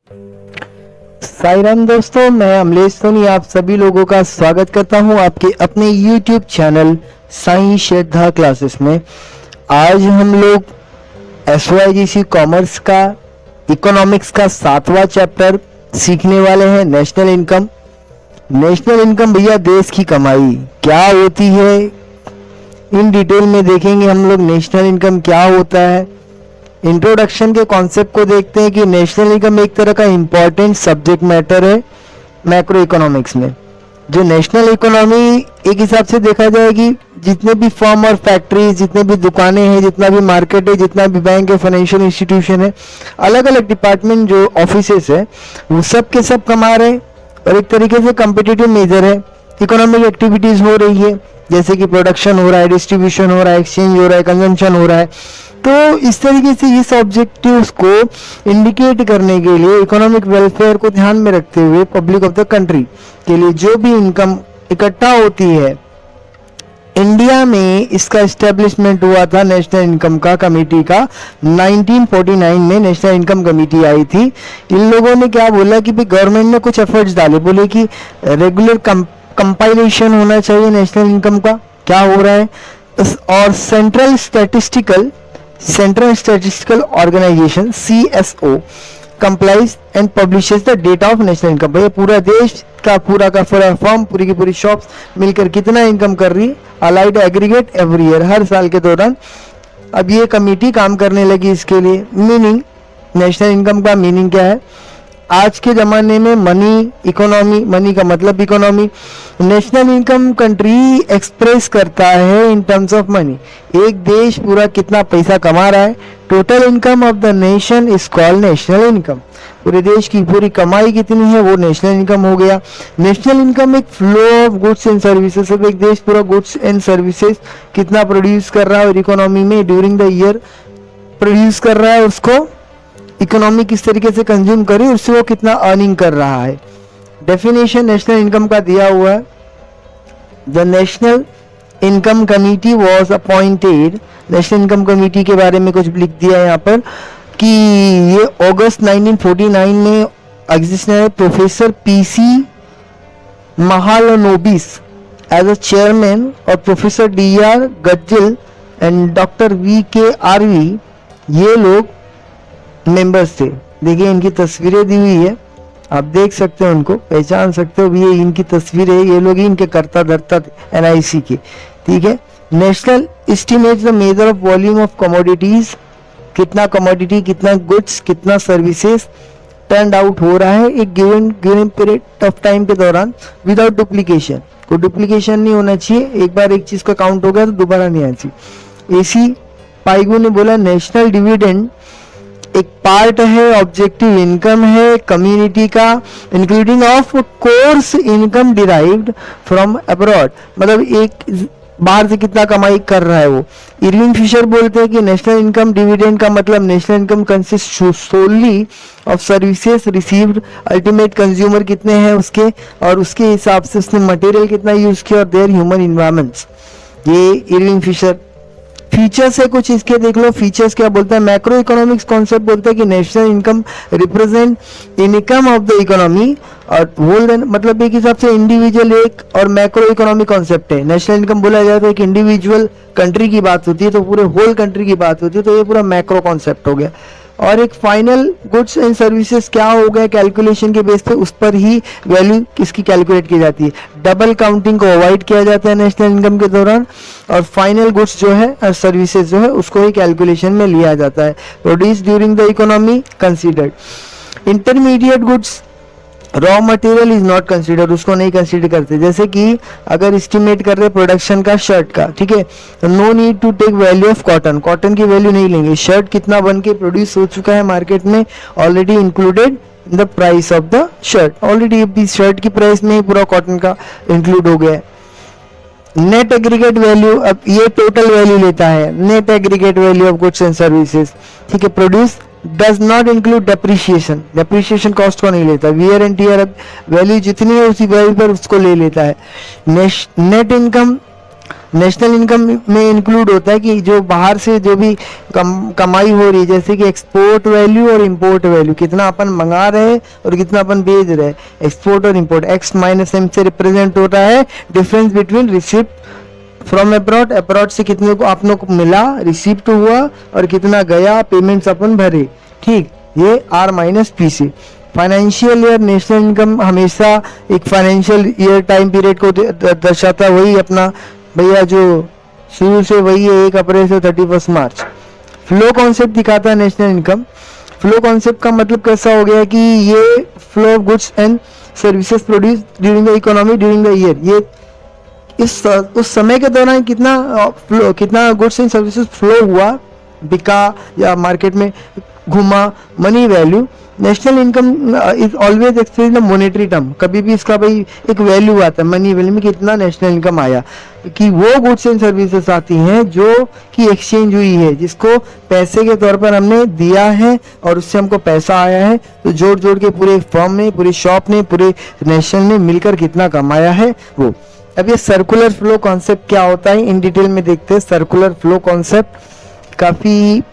साई राम दोस्तों, मैं अमलेश सोनी आप सभी लोगों का स्वागत करता हूं आपके अपने YouTube चैनल साई श्रद्धा क्लासेस में। आज हम लोग SYGC कॉमर्स का इकोनॉमिक्स का 7वां चैप्टर सीखने वाले हैं। National income. नेशनल इनकम भैया देश की कमाई क्या होती है, इन डिटेल में देखेंगे हम लोग। नेशनल इनकम क्या होता है, इंट्रोडक्शन के कॉन्सेप्ट को देखते हैं कि नेशनल इनकम एक तरह का इंपॉर्टेंट सब्जेक्ट मैटर है मैक्रो इकोनॉमिक्स में। जो नेशनल इकोनॉमी एक हिसाब से देखा जाए कि जितने भी फर्म और फैक्ट्री, जितने भी दुकानें हैं, जितना भी मार्केट है, जितना भी बैंक है, फाइनेंशियल इंस्टीट्यूशन है, अलग अलग डिपार्टमेंट जो ऑफिसेस है, वो सब के सब कमा रहे हैं और एक तरीके से कम्पिटिटिव मेजर है। इकोनॉमिक एक्टिविटीज हो रही है, जैसे कि प्रोडक्शन हो रहा है, डिस्ट्रीब्यूशन हो रहा है, एक्सचेंज हो रहा है, कंजम्पशन हो रहा है। तो इस तरीके से इस ऑब्जेक्टिव्स को इंडिकेट करने के लिए इकोनॉमिक वेलफेयर को ध्यान में रखते हुए पब्लिक ऑफ द कंट्री के लिए जो भी इनकम इकट्ठा होती है, इंडिया में इसका एस्टेब्लिशमेंट हुआ था नेशनल इनकम का कमेटी का। 1949 में नेशनल इनकम कमेटी आई थी। इन लोगों ने क्या बोला कि भाई गवर्नमेंट ने कुछ एफर्ट्स डाले, बोले कि रेगुलर कंपाइलेशन होना चाहिए नेशनल इनकम का, क्या हो रहा है, और central statistical organisation CSO compiles and publishes the data of national income. भाई पूरा देश का पूरा फर्म, पूरी की पूरी शॉप्स मिलकर कितना इनकम कर रही है, अलाइड एग्रीगेट एवरी ईयर, हर साल के दौरान। अब ये कमेटी काम करने लगी इसके लिए। मीनिंग, नेशनल इनकम का मीनिंग क्या है आज के ज़माने में? Money, economy. मनी का मतलब economy. National income country express करता है इन टर्म्स ऑफ मनी। एक देश पूरा कितना पैसा कमा रहा है, total income of the nation is called national income. पूरे देश की पूरी कमाई कितनी है वो नेशनल इनकम हो गया। नेशनल इनकम एक flow of goods and services. अब एक देश पूरा गुड्स एंड सर्विसेज कितना प्रोड्यूस कर रहा है और इकोनॉमी में ड्यूरिंग द ईयर प्रोड्यूस कर रहा है, उसको इकोनॉमी किस तरीके से कंज्यूम करे, उससे वो कितना अर्निंग कर रहा है। डेफिनेशन नेशनल इनकम का दिया हुआ है। The national income committee was appointed. National income committee के बारे में कुछ लिख दिया है यहाँ पर कि ये अगस्त 1949 में एग्जिस्ट है। Professor PC Mahalanobis as a chairman और professor DR Gadgil and doctor VK R V, ये लोग मेंबर्स थे। देखिए इनकी तस्वीरें दी हुई है, आप देख सकते हो, उनको पहचान सकते हो। ये इनकी तस्वीरें, ये लोग ही इनके कर्ता धर्ता थे NIC के, ठीक है। National estimates the measure of volume of commodities, कितना कमोडिटी, कितना गुड्स, कितना सर्विसेज टर्न आउट हो रहा है एक गिवन पीरियड ऑफ टाइम के दौरान विदाउट डुप्लीकेशन। कोई डुप्लीकेशन नहीं होना चाहिए, एक बार एक चीज का काउंट हो गया तो दोबारा नहीं आना चाहिए। AC पाइगो ने बोला नेशनल डिविडेंड एक पार्ट है, ऑब्जेक्टिव इनकम है कम्युनिटी का, including of course income derived from abroad. मतलब एक बाहर से कितना कमाई कर रहा है वो। इरविन फिशर बोलते हैं कि नेशनल इनकम डिविडेंड का मतलब national income consist solely of services received, ultimate consumer कितने हैं उसके, और उसके हिसाब से उसने मटेरियल कितना यूज किया और देयर ह्यूमन इन्वायरमेंट्स। ये इरविन फिशर। फीचर्स है कुछ इसके, देख लो। फीचर्स क्या बोलता है? मैक्रो इकोनॉमिक्स कॉन्सेप्ट बोलता है कि national income represent income of the economy और होल, मतलब एक हिसाब से इंडिविजुअल एक और मैक्रो इकोनॉमिक कॉन्सेप्ट है। नेशनल इनकम बोला जाए तो एक इंडिविजुअल कंट्री की बात होती है, तो पूरे होल कंट्री की बात होती है, तो ये पूरा मैक्रो कॉन्सेप्ट हो गया। और एक फाइनल गुड्स एंड सर्विसेज क्या हो गया, कैलकुलेशन के बेस पे उस पर ही वैल्यू किसकी कैलकुलेट की जाती है। डबल काउंटिंग को अवॉइड किया जाता है नेशनल इनकम के दौरान, और फाइनल गुड्स जो है और सर्विसेज जो है उसको ही कैलकुलेशन में लिया जाता है। Produce during the economy considered. Intermediate goods, raw material is not consider, उसको नहीं कंसीडर करते। जैसे कि अगर एस्टिमेट कर रहे प्रोडक्शन का शर्ट का, ठीक है, तो no need to take value of cotton, cotton की वैल्यू नहीं लेंगे। शर्ट कितना बन के प्रोड्यूस हो चुका है मार्केट में, already included in the price of the shirt, already shirt की प्राइस में ही पूरा कॉटन का इंक्लूड हो गया है। नेट एग्रीगेट वैल्यू, अब ये टोटल वैल्यू लेता है, net aggregate value of goods and services, ठीक है। Produce does not include depreciation, depreciation cost को नहीं लेता। वियर एंड टीयर वैल्यू जितनी है उसी वैल्यू पर उसको ले लेता है। नेट इनकम नेशनल इनकम में इंक्लूड होता है कि जो बाहर से जो भी कमाई हो रही है, जैसे कि एक्सपोर्ट वैल्यू और इंपोर्ट वैल्यू, कितना अपन मंगा रहे हैं और कितना अपन भेज रहे हैं, एक्सपोर्ट और इंपोर्ट। एक्स माइनस एम से रिप्रेजेंट होता है difference between receipt from abroad, abroad से कितने को अपनों को मिला, रिसिप्ट हुआ, और कितना गया, पेमेंट्स अपन भरे, ठीक। ये आर माइनस पी से। फाइनेंशियल ईयर, नेशनल इनकम हमेशा एक फाइनेंशियल ईयर टाइम पीरियड को दर्शाता है, वही अपना भैया जो शुरू से वही है 1 अप्रैल से 31 मार्च। फ्लो कॉन्सेप्ट दिखाता है नेशनल इनकम। फ्लो कॉन्सेप्ट का मतलब कैसा हो गया कि ये flow of goods and services produce during the economy during the year, ये उस समय के दौरान कितना गुड्स एंड सर्विसेज फ्लो हुआ, बिका या मार्केट में घुमा, money value. National income is always express the monetary term, कभी भी इसका भाई एक वैल्यू आता है, मनी वैल्यू में कितना नेशनल इनकम आया, कि वो गुड्स एंड सर्विसेज आती हैं जो कि एक्सचेंज हुई है, जिसको पैसे के तौर पर हमने दिया है और उससे हमको पैसा आया है, तो जोड़ जोड़ के पूरे फर्म ने, पूरी शॉप ने, पूरे नेशन ने मिलकर कितना कमाया है वो। अब ये सर्कुलर फ्लो कॉन्सेप्ट क्या होता है इन डिटेल में देखते हैं। सर्कुलर फ्लो कॉन्सेप्ट काफी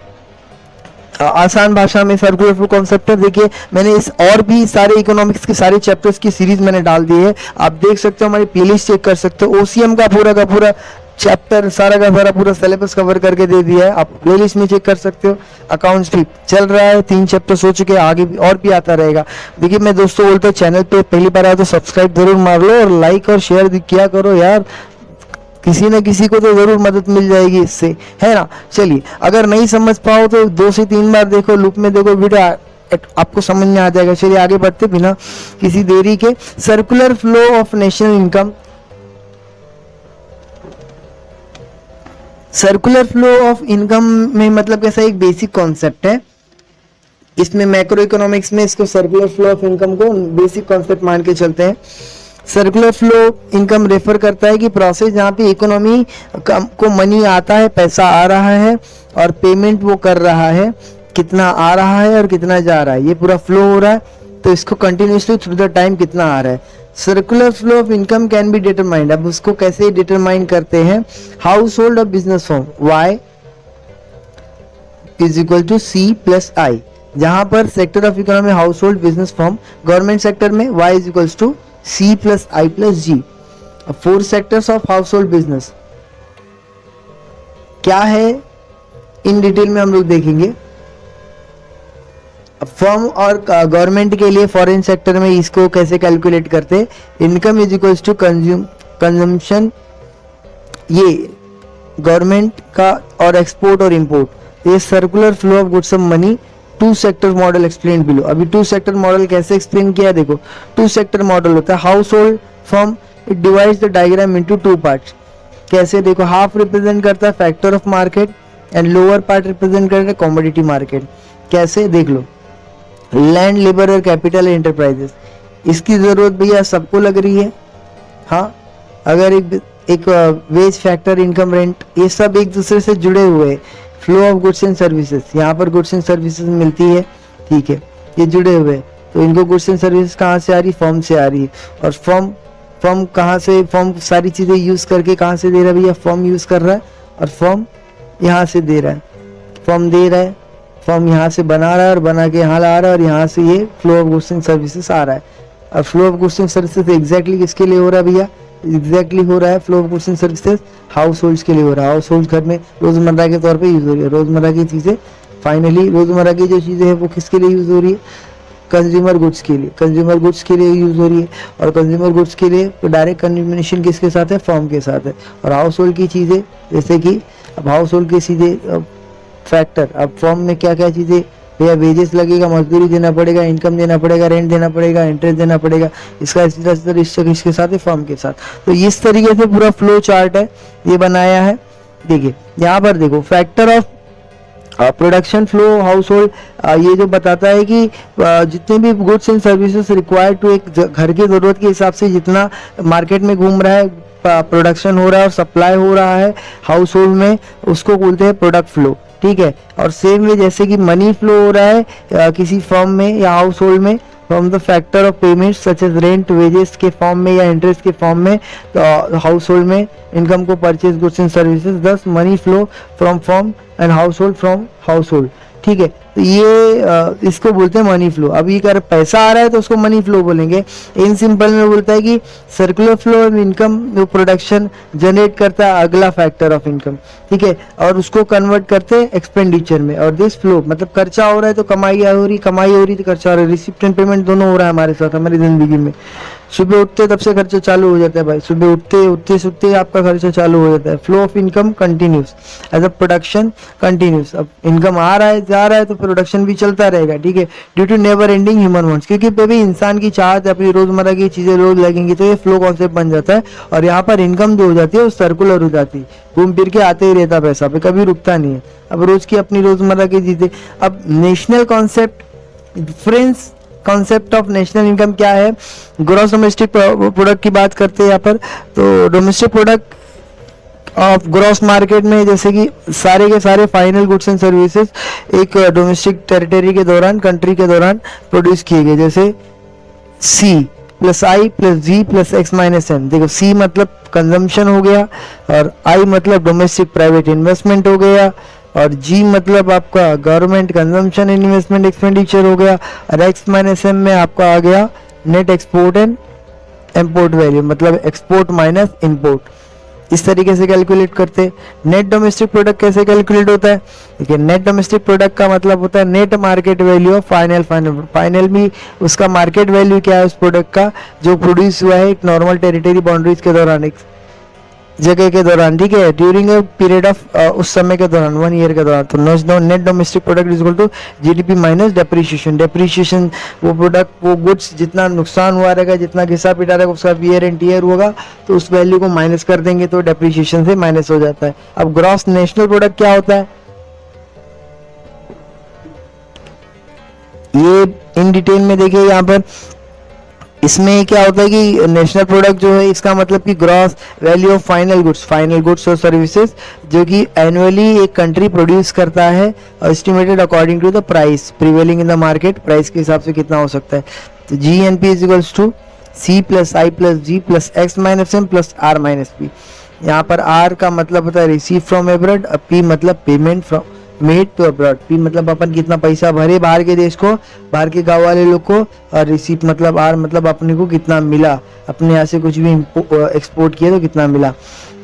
आसान भाषा में सर्कुलर फ्लो कॉन्सेप्ट है। देखिए मैंने इस और भी सारे इकोनॉमिक्स के सारे चैप्टर्स की सीरीज मैंने डाल दी है, आप देख सकते हो, हमारी प्लेलिस्ट चेक कर सकते हो। ओसीएम का पूरा चैप्टर सारा का सारा पूरा सिलेबस कवर करके दे दिया है, आप प्लेलिस्ट में चेक कर सकते हो। अकाउंट्स भी चल रहा है, 3 चैप्टर्स हो चुके हैं, आगे भी और भी आता रहेगा। देखिए मैं दोस्तों बोलता हूँ, चैनल पे पहली बार आया तो सब्सक्राइब जरूर मार लो और लाइक और शेयर किया करो यार, किसी न किसी को तो जरूर मदद मिल जाएगी इससे, है ना। चलिए अगर नहीं समझ पाओ तो 2 से 3 बार देखो, लूप में देखो वीडियो, आपको समझ में आ जाएगा। चलिए आगे बढ़ते बिना किसी देरी के। Circular flow of national income. Circular flow of income में मतलब कैसा, एक बेसिक कॉन्सेप्ट है, इसमें मैक्रो इकोनॉमिक्स में इसको सर्कुलर फ्लो ऑफ इनकम को बेसिक कॉन्सेप्ट मान के चलते हैं। सर्कुलर फ्लो इनकम रेफर करता है कि प्रोसेस जहाँ पे इकोनॉमी को मनी आता है, पैसा आ रहा है और पेमेंट वो कर रहा है, कितना आ रहा है और कितना जा रहा है, ये पूरा फ्लो हो रहा है, तो इसको कंटिन्यूसली थ्रू द टाइम कितना आ रहा है। Circular flow of income can be determined, अब उसको कैसे डिटरमाइन करते हैं। हाउस होल्ड और business form, Y is equal to C plus I, जहां पर sector of economy household business form, government sector में Y is equal to C plus I plus G। 4 sectors of household business क्या है in detail में हम लोग देखेंगे। Firm और गवर्नमेंट के लिए फॉरेन सेक्टर में इसको कैसे कैलकुलेट करते हैं। Income is equals to consumption, ये गवर्नमेंट का, और एक्सपोर्ट और इंपोर्ट। ये circular flow of goods of money. 2 sector model explain below. अभी 2 सेक्टर मॉडल कैसे एक्सप्लेन किया, देखो 2 सेक्टर मॉडल होता है। House hold firm, it divides the diagram into 2 parts. कैसे, देखो हाफ रिप्रेजेंट करता है factor of market and lower part represent करता है कमोडिटी मार्केट। कैसे देख लो, लैंड, लेबर और कैपिटल एंटरप्राइजेस, इसकी जरूरत भैया सबको लग रही है। हाँ, अगर एक वेज फैक्टर, इनकम, रेंट, ये सब एक दूसरे से जुड़े हुए हैं। Flow of goods and services, यहाँ पर गुड्स एंड सर्विसेज मिलती है, ठीक है, ये जुड़े हुए, तो इनको गुड्स एंड सर्विसेज कहाँ से आ रही, फर्म से आ रही है। और फर्म कहाँ से, फर्म सारी चीजें यूज करके कहाँ से दे रहा है भैया, फर्म यूज कर रहा है और फर्म यहाँ से दे रहा है, फर्म दे रहा है, फर्म यहाँ से बना रहा है और बना के यहाँ ला रहा है, और यहाँ से ये flow of goods and services आ रहा है। और flow of goods and services exactly किसके लिए हो रहा है भैया, एग्जैक्टली हो रहा है flow of goods and services house holds के लिए हो रहा है। हाउस होल्ड घर में रोजमर्रा के तौर पे यूज हो रही है, रोजमर्रा की चीजें, फाइनली रोजमर्रा की जो चीजें हैं वो किसके लिए यूज हो रही है, कंज्यूमर गुड्स के लिए, कंज्यूमर गुड्स के लिए यूज हो रही है। और कंज्यूमर गुड्स के लिए तो डायरेक्ट कन्ज्यूमेशन किसके साथ है, फर्म के साथ है। और हाउस होल्ड की चीजें, जैसे कि अब हाउस होल्ड की चीजें फैक्टर, अब फर्म में क्या क्या चीजें भैया, वेजेस लगेगा, मजदूरी देना पड़ेगा, इनकम देना पड़ेगा, रेंट देना पड़ेगा, इंटरेस्ट देना पड़ेगा, इसका इसके साथ है, फर्म के साथ। तो इस तरीके से पूरा फ्लो चार्ट है ये बनाया है। देखिए यहाँ पर देखो, factor of production flow household, ये जो बताता है कि जितने भी goods and services required to, एक घर की जरूरत के हिसाब से जितना मार्केट में घूम रहा है, प्रोडक्शन हो रहा है और सप्लाई हो रहा है हाउस होल्ड में, उसको बोलते हैं प्रोडक्ट फ्लो, ठीक है। और सेम वे जैसे कि मनी फ्लो हो रहा है किसी फर्म में या हाउस होल्ड में, from the factor of payment such as rent, wages के फॉर्म में या इंटरेस्ट के फॉर्म में, तो हाउस होल्ड में इनकम को purchase goods and services, thus money flow from firm and household from household. ठीक है, तो ये इसको बोलते हैं मनी फ्लो। अब ये कर पैसा आ रहा है तो उसको मनी फ्लो बोलेंगे। इन सिंपल में बोलता है कि सर्कुलर फ्लो ऑफ इनकम जो प्रोडक्शन जनरेट करता है अगला फैक्टर ऑफ इनकम, ठीक है, और उसको कन्वर्ट करते हैं एक्सपेंडिचर में। और दिस फ्लो मतलब खर्चा हो रहा है तो कमाई हो रही, कमाई हो रही तो खर्चा हो रहा है, रिसिप्ट एंड पेमेंट दोनों हो रहा है हमारे साथ हमारी जिंदगी में। सुबह उठते तब से खर्चा चालू हो जाता है भाई, सुबह उठते सुनते आपका खर्चा चालू हो जाता है। Flow of income continues as a production continues. अब इनकम आ रहा है जा रहा है तो प्रोडक्शन भी चलता रहेगा, ठीक है, due to never ending human wants, क्योंकि भी इंसान की चाहत है अपनी रोजमर्रा की चीजें रोज लगेंगी तो ये फ्लो कॉन्सेप्ट बन जाता है। और यहाँ पर इनकम जो हो जाती है वो सर्कुलर हो जाती है, घूम फिर के आते ही रहता पैसा, पे कभी रुकता नहीं है। अब रोज की अपनी रोजमर्रा की चीजें। अब national concept, friends concept of national income क्या है? ग्रॉस डोमेस्टिक प्रोडक्ट की बात करते हैं यहाँ पर। तो domestic product of gross market में जैसे कि सारे के सारे फाइनल गुड्स एंड सर्विसेज एक डोमेस्टिक टेरिटरी के दौरान, कंट्री के दौरान प्रोड्यूस किए गए, जैसे सी plus I plus G plus X minus M. देखो सी मतलब कंजम्पशन हो गया, और आई मतलब डोमेस्टिक प्राइवेट इन्वेस्टमेंट हो गया, और जी मतलब आपका गवर्नमेंट कंजम्पशन इन्वेस्टमेंट एक्सपेंडिचर हो गया, और एक्स माइनस एम में आपका आ गया net export and import value, मतलब एक्सपोर्ट माइनस इंपोर्ट। इस तरीके से कैलकुलेट करते हैं। नेट डोमेस्टिक प्रोडक्ट कैसे कैलकुलेट होता है? देखिए, नेट डोमेस्टिक प्रोडक्ट का मतलब होता है net market value of final भी उसका मार्केट वैल्यू क्या है उस प्रोडक्ट का जो प्रोड्यूस हुआ है एक नॉर्मल टेरिटरी बाउंड्रीज के दौरान, एक जगह के दौरान, ठीक है, ड्यूरिंग ए पीरियड ऑफ उस समय के दौरान, 1 ईयर के दौरान। तो net domestic product is equal to GDP minus depreciation. Depreciation वो प्रोडक्ट, वो गुड्स जितना नुकसान हुआ रहेगा, जितना घिसा पिटा रहेगा, उसका वियर एंड टीयर होगा, तो उस वैल्यू को माइनस कर देंगे तो डेप्रिसिएशन से माइनस हो जाता है। अब ग्रॉस नेशनल प्रोडक्ट क्या होता है ये इन डिटेल में देखिए यहाँ पर। इसमें क्या होता है कि नेशनल प्रोडक्ट जो है इसका मतलब कि gross value of final goods और सर्विसेज जो कि एनुअली एक कंट्री प्रोड्यूस करता है, estimated according to the price prevailing in the market, price के हिसाब से कितना हो सकता है। तो G N P is equals to C plus I plus G plus X minus M plus R minus P. यहाँ पर आर का मतलब होता है रिसीव फ्रॉम एब्रॉड, पी मतलब payment from made to abroad. P मतलब अपन कितना पैसा भरे बाहर के देश को, बाहर के गांव वाले लोग को, और रिसीप मतलब आर मतलब अपने को कितना मिला, अपने यहाँ से कुछ भी एक्सपोर्ट किया तो कितना मिला।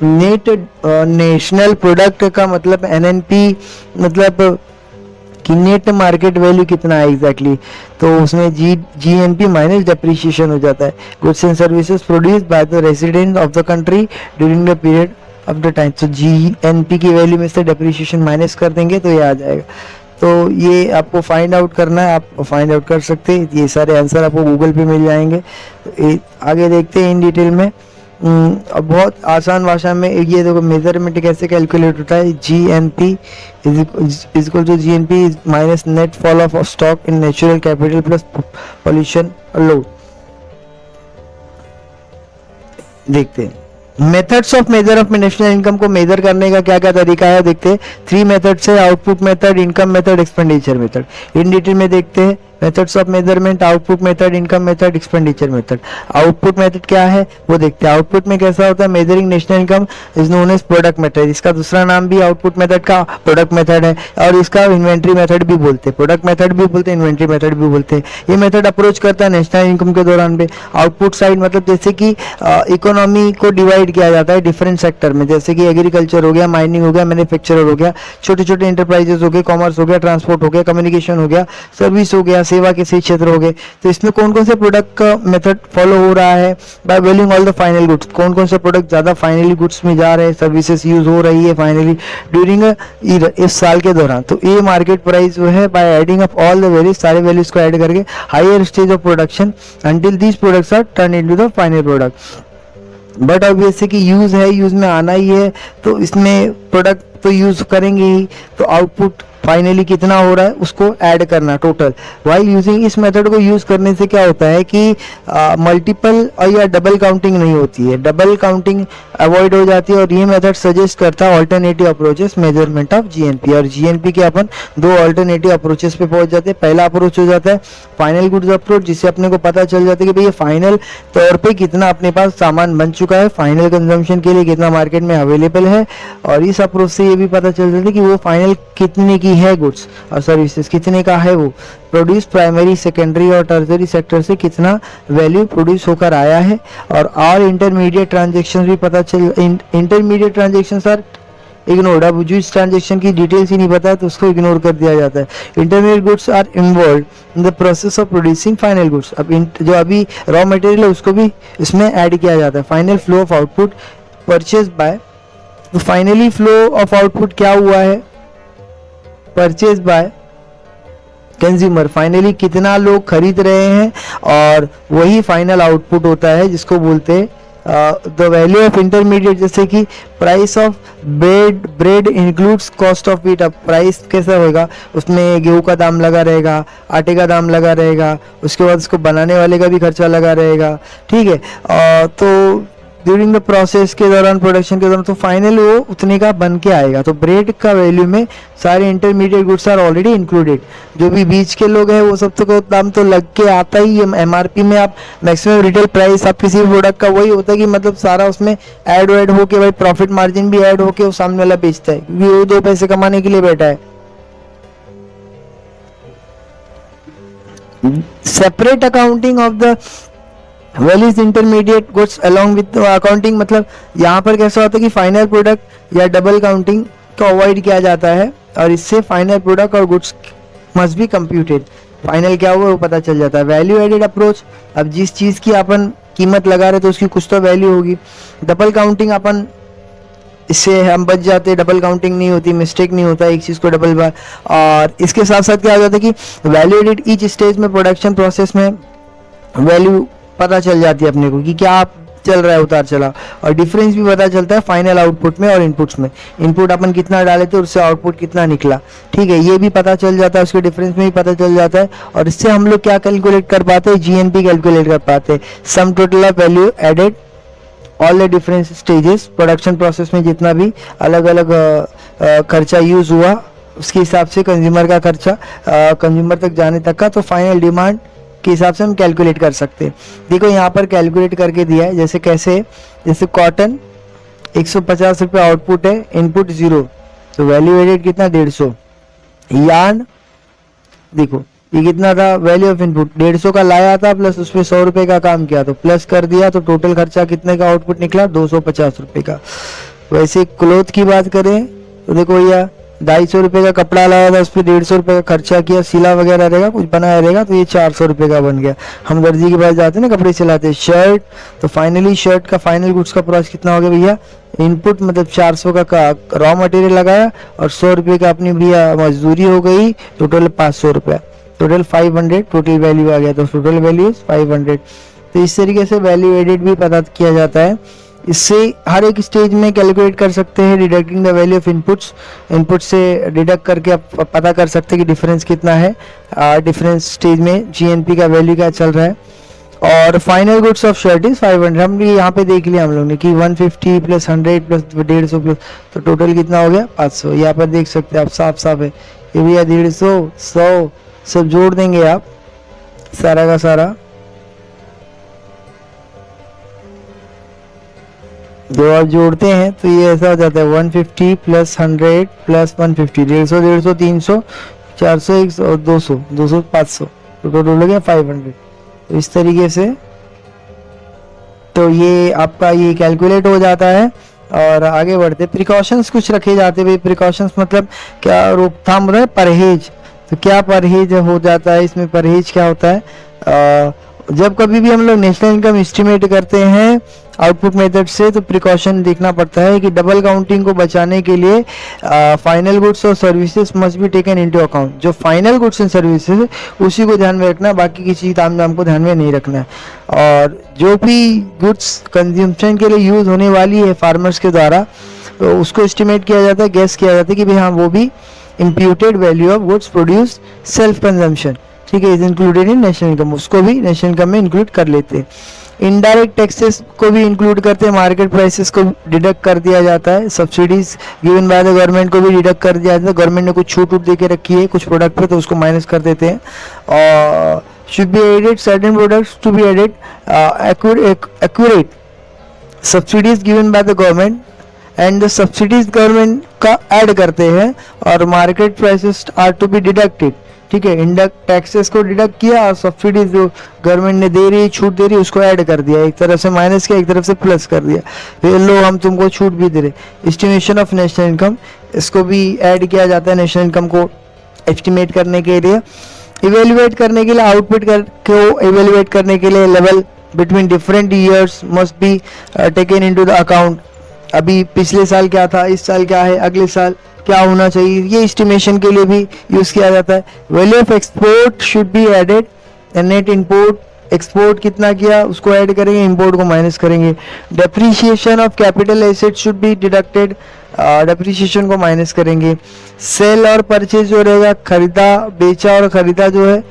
नेट नेशनल प्रोडक्ट का मतलब एनएनपी मतलब कि नेट मार्केट वैल्यू कितना है एग्जैक्टली, तो उसमें जीएनपी माइनस डेप्रिसिएशन हो जाता है। Goods and services produced by the resident of the country during the period of the time. तो जीएनपी की वैल्यू में से डेप्रिसिएशन माइनस कर देंगे तो ये आ जाएगा। तो ये आपको फाइंड आउट करना है, आप फाइंड आउट कर सकते हैं, ये सारे आंसर आपको गूगल पे मिल जाएंगे। तो आगे देखते हैं इन डिटेल में। अब बहुत आसान भाषा में ये देखो मेजरमेंट कैसे कैलकुलेट होता है। GNP is equal to GNP minus net fall of stock in natural capital plus pollution load. देखते हैं methods of measure of national income को मेजर करने का क्या क्या तरीका है। देखते हैं 3 मेथड्स है, output method, income method, expenditure method. In detail में देखते हैं methods of measurement, output method, income method, expenditure method. Output method क्या है वो देखते हैं। आउटपुट में कैसा होता है, measuring national income is known as product method. इसका दूसरा नाम भी आउटपुट मेथड का प्रोडक्ट मेथड है, और इसका इन्वेंट्री मेथड भी बोलते हैं, प्रोडक्ट मेथड भी बोलते हैं, इन्वेंट्री मेथड भी बोलते हैं। ये मेथड अप्रोच करता है नेशनल इनकम के दौरान पे। आउटपुट साइड मतलब जैसे कि इकोनॉमी को डिवाइड किया जाता है डिफरेंट सेक्टर में, जैसे कि एग्रीकल्चर हो गया, माइनिंग हो गया, मैन्युफैक्चरर हो गया, छोटे छोटे इंटरप्राइजेस हो गए, कॉमर्स हो गया, ट्रांसपोर्ट हो गया, कम्युनिकेशन हो गया, सर्विस हो गया, सेवा के सही क्षेत्र हो गए। तो इसमें कौन कौन से प्रोडक्ट का मेथड फॉलो हो रहा है, by valuing all the final goods, कौन कौन से प्रोडक्ट ज्यादा फाइनली गुड्स में जा रहे हैं, सर्विसेज यूज हो रही है फाइनली ड्यूरिंग इस साल के दौरान। तो ये मार्केट प्राइस जो है by adding up all the values, सारे वैल्यूज को ऐड करके higher stage of production until these products are turn into the final product. But अब जैसे कि यूज है, यूज में आना ही है, तो इसमें प्रोडक्ट तो यूज करेंगे ही, तो आउटपुट फाइनली कितना हो रहा है उसको ऐड करना टोटल। वाइल यूजिंग इस मेथड को यूज करने से क्या होता है कि मल्टीपल या डबल काउंटिंग नहीं होती है, डबल काउंटिंग अवॉइड हो जाती है। और ये मेथड सजेस्ट करता है alternative approaches measurement of GNP. और जीएनपी के अपन दो ऑल्टरनेटिव अप्रोचेस पे पहुंच जाते हैं। पहला अप्रोच हो जाता है फाइनल गुड्स अप्रोच, जिससे अपने को पता चल जाता है कि भाई ये फाइनल तौर पे कितना अपने पास सामान बन चुका है, फाइनल कंजम्पशन के लिए कितना मार्केट में अवेलेबल है। और इस अप्रोच से ये भी पता चल जाता है कि वो फाइनल कितने की है गुड्स और सर्विसेज, कितने का है वो प्रोड्यूस, प्राइमरी सेकेंडरी और टर्सरी सेक्टर से कितना वैल्यू प्रोड्यूस होकर आया है। और ऑल इंटरमीडिएट ट्रांजेक्शन भी पता चल, इंटरमीडिएट ट्रांजेक्शन सर इग्नोर्ड। अब जो इस ट्रांजेक्शन की डिटेल्स ही नहीं पता है तो उसको इग्नोर कर दिया जाता है। Intermediate goods are involve in the process of producing final goods. अब जो अभी रॉ मटेरियल है उसको भी इसमें ऐड किया जाता है। Final flow of output purchase by, तो फाइनली फ्लो ऑफ आउटपुट क्या हुआ है, परचेज बाय कंज्यूमर, फाइनली कितना लोग खरीद रहे हैं और वही फाइनल आउटपुट होता है जिसको बोलते हैं द वैल्यू ऑफ इंटरमीडिएट। जैसे कि price of bread includes cost of wheat. अब प्राइस कैसा होगा, उसमें गेहूं का दाम लगा रहेगा, आटे का दाम लगा रहेगा, उसके बाद उसको बनाने वाले का भी खर्चा लगा रहेगा, ठीक है। तो ड्यूरिंग द प्रोसेस के दौरान, प्रोडक्शन के दौरान, तो फाइनल वो उतने का बन के आएगा। तो ब्रेड का वैल्यू में सारे intermediate goods are already included. जो भी बीच के लोग हैं वो सब तो दाम तो लग के आता ही है। एमआरपी में आप मैक्सिमम रिटेल प्राइस आप किसी भी प्रोडक्ट का वही होता है कि मतलब सारा उसमें ऐड होके भाई प्रॉफिट मार्जिन भी ऐड होके वो सामने वाला बेचता है क्योंकि वो दो पैसे कमाने के लिए बैठा है। Separate accounting of the values intermediate goods along with accounting, मतलब यहाँ पर कैसा होता है कि फाइनल प्रोडक्ट या डबल काउंटिंग को अवॉइड किया जाता है और इससे फाइनल प्रोडक्ट और goods must be computed, final क्या हुआ वो पता चल जाता है। वैल्यू एडेड अप्रोच, अब जिस चीज़ की अपन कीमत लगा रहे तो उसकी कुछ तो वैल्यू होगी। डबल काउंटिंग अपन इससे हम बच जाते हैं, डबल काउंटिंग नहीं होती, मिस्टेक नहीं होता एक चीज़ को डबल बार। और इसके साथ साथ क्या हो जाता है कि वैल्यू एडेड ईच स्टेज में प्रोडक्शन प्रोसेस में वैल्यू पता चल जाती है अपने को कि क्या चल रहा है उतार चला, और डिफरेंस भी पता चलता है फाइनल आउटपुट में और इनपुट्स में। इनपुट अपन कितना डाले थे उससे आउटपुट कितना निकला, ठीक है, ये भी पता चल जाता है, उसके डिफरेंस में भी पता चल जाता है। और इससे हम लोग क्या कैलकुलेट कर पाते हैं, जीएनपी कैलकुलेट कर पाते हैं, sum total of value added all the different stages. Production process में जितना भी अलग अलग खर्चा यूज हुआ उसके हिसाब से कंज्यूमर का खर्चा कंज्यूमर तक जाने तक का, तो फाइनल डिमांड के हिसाब से हम कैलकुलेट कर सकते हैं। देखो यहाँ पर कैलकुलेट करके दिया है, जैसे कैसे, जैसे कॉटन 150 रुपये आउटपुट है, इनपुट 0, तो वैल्यू एडेड कितना 150। यार्न देखो ये कितना था, वैल्यू ऑफ इनपुट 150 का लाया था प्लस उसमें 100 रुपये का काम किया तो प्लस कर दिया, तो टोटल खर्चा कितने का आउटपुट निकला 250 रुपये का। वैसे क्लोथ की बात करें तो देखो भैया 250 रुपये का कपड़ा लाया था, उस पर 150 रुपये का खर्चा किया, सिला वगैरह रहेगा, कुछ बनाया रहेगा, तो ये 400 रुपये का बन गया। हम दर्जी के पास जाते हैं ना कपड़े सिलाते हैं, शर्ट, तो फाइनली शर्ट का फाइनल गुड्स का प्राइस कितना हो गया भैया, इनपुट मतलब 400 का रॉ मटेरियल लगाया और 100 रुपये का अपनी भैया मजदूरी हो गई, टोटल 500 रुपया, टोटल 500 टोटल वैल्यू आ गया, तो टोटल वैल्यू इज 500। तो इस तरीके से वैल्यू एडेड भी पता किया जाता है। इससे हर एक स्टेज में कैलकुलेट कर सकते हैं, deducting the value of inputs, input से डिडक्ट करके आप पता कर सकते हैं कि डिफरेंस कितना है डिफरेंस स्टेज में, जीएनपी का वैल्यू क्या चल रहा है। और final goods of shirt is 500, हम भी यहाँ पे देख लिया हम लोग ने कि 150 प्लस 100 प्लस 150 प्लस, तो टोटल कितना हो गया 500। यहाँ पर देख सकते हैं आप, साफ साफ है ये भैया 150 100 सब जोड़ देंगे आप सारा का सारा, जो आप जोड़ते हैं तो ये ऐसा हो जाता है 150 प्लस 100 प्लस 150, 150 150 300 400 100 200 200 500, तो टोटल हो गया 500। तो इस तरीके से तो ये आपका ये कैलकुलेट हो जाता है। और आगे बढ़ते, प्रिकॉशंस कुछ रखे जाते हैं। प्रिकॉशंस मतलब क्या, रोकथाम होता है, परहेज। तो क्या परहेज हो जाता है इसमें, परहेज क्या होता है, जब कभी भी हम लोग नेशनल इनकम एस्टिमेट करते हैं आउटपुट मेथड से, तो प्रिकॉशन देखना पड़ता है कि डबल काउंटिंग को बचाने के लिए फाइनल गुड्स और services must be taken into account. जो फाइनल गुड्स एंड सर्विसेज उसी को ध्यान में रखना, बाकी किसी ताम झाम को ध्यान में नहीं रखना है। और जो भी गुड्स कंज्यूमशन के लिए यूज होने वाली है फार्मर्स के द्वारा, तो उसको एस्टिमेट किया जाता है, गैस किया जाता है कि भाई हाँ वो भी imputed value of goods produced self consumption, ठीक है, is included in national income, उसको भी नेशनल इनकम में इंक्लूड कर लेते हैं। इनडायरेक्ट टैक्सेस को भी इंक्लूड करते हैं, मार्केट प्राइसेस को डिडक्ट कर दिया जाता है, subsidies given by the government को भी डिडक्ट कर दिया जाता है, गवर्नमेंट ने कुछ छूट दे के रखी है कुछ प्रोडक्ट पे तो उसको माइनस कर देते हैं। और should be added certain products to be added accurate subsidies given by the government and the subsidies government का ऐड करते हैं और market prices are to be deducted, ठीक है, इंडक्ट टैक्सेस को डिडक्ट किया और सब्सिडीज जो गवर्नमेंट ने दे रही छूट दे रही उसको ऐड कर दिया, एक तरफ से माइनस किया एक तरफ से प्लस कर दिया, फिर लो हम तुमको छूट भी दे रहे। एस्टिमेशन ऑफ नेशनल इनकम, इसको भी ऐड किया जाता है नेशनल इनकम को एस्टिमेट करने के लिए। इवेल्युएट करने के लिए आउटपुट को इवेल्युएट करने के लिए level between different years must be taken into the account, अभी पिछले साल क्या था, इस साल क्या है, अगले साल क्या होना चाहिए, ये एस्टिमेशन के लिए भी यूज किया जाता है। Value of export should be added, net import export कितना किया उसको ऐड करेंगे, इंपोर्ट को माइनस करेंगे। Depreciation of capital asset should be deducted, depreciation को माइनस करेंगे। सेल और परचेज जो रहेगा, खरीदा बेचा और खरीदा जो है